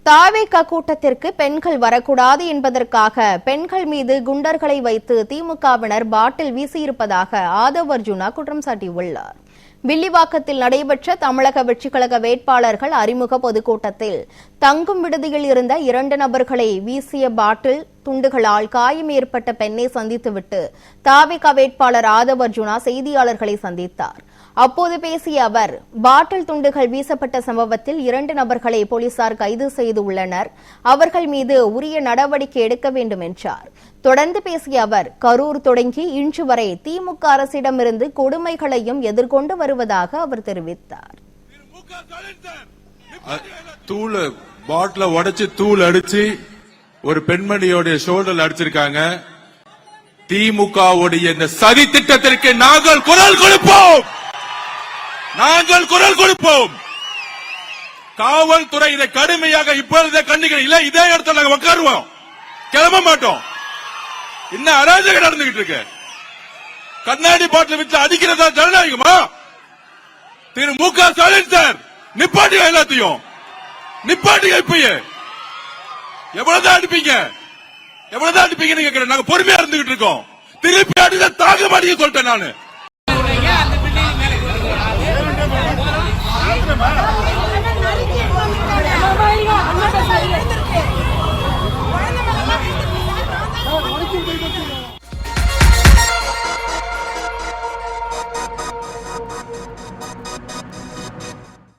தாவேகா கூட்டத்திற்கு பெண்கள் வரக்கூடாது என்பதற்காக பெண்கள் மீது குண்டர்களை வைத்து திமுகவினர் பாட்டில் வீசியிருப்பதாக ஆதவ் அர்ஜுனா குற்றம் சாட்டியுள்ளார். வில்லிவாக்கத்தில் நடைபெற்ற தமிழக வெற்றிக்கழக வேட்பாளர்கள் அறிமுக பொதுக்கூட்டத்தில் தங்கும் விடுதியில் இருந்த 2 நபர்களை வீசிய பாட்டில் துண்டுகளால் காயம் ஏற்பட்ட பெண்ணை சந்தித்துவிட்டு தாவேகா வேட்பாளர் ஆதவ் அர்ஜுனா செய்தியாளர்களை சந்தித்தார். அப்போது பேசிய அவர், பாட்டில் துண்டுகள் வீசப்பட்ட சம்பவத்தில் 2 நபர்களை போலீசார் கைது செய்துள்ளனர். அவர்கள் மீது உரிய நடவடிக்கை எடுக்க வேண்டும் என்றார். தொடர்ந்து பேசிய அவர், கரூர் தொடங்கி இன்று வரை திமுக அரசிடமிருந்து கொடுமைகளையும் எதிர்கொண்டு வருவதாக அவர் தெரிவித்தார். பாட்டில உடைச்சு தூள் அடிச்சு ஒரு பெண்மணியோட ஷோல்டர் அடிச்சிருக்காங்க. திமுகவுடைய இந்த சதி திட்டத்திற்கு நாங்கள் குரல் கொடுப்போம். காவல்துறை இதை கடுமையாக இப்பொழுதே கண்டிக்கிறோம். இல்ல இதே இடத்துல நாங்க உட்காருவோம், கிளம்ப மாட்டோம். இன்னும் அராஜகம் நடந்துகிட்டு இருக்கு. கண்ணாடி பாட்டில் வச்சு அடிக்கிறதா ஜனநாயகமா? திரு மு.க. ஸ்டாலின் சார், நிப்பாட்டியா எல்லாத்தையும், நிப்பாட்டியா. இப்பயே எவ்வளவுதான் அடிப்பீங்க கேட்கிறேன். நாங்க பொறுமையா இருந்துகிட்டு இருக்கோம். திருப்பி அடிச்சா தாங்க மாட்டீங்க சொல்லிட்டேன் நானு.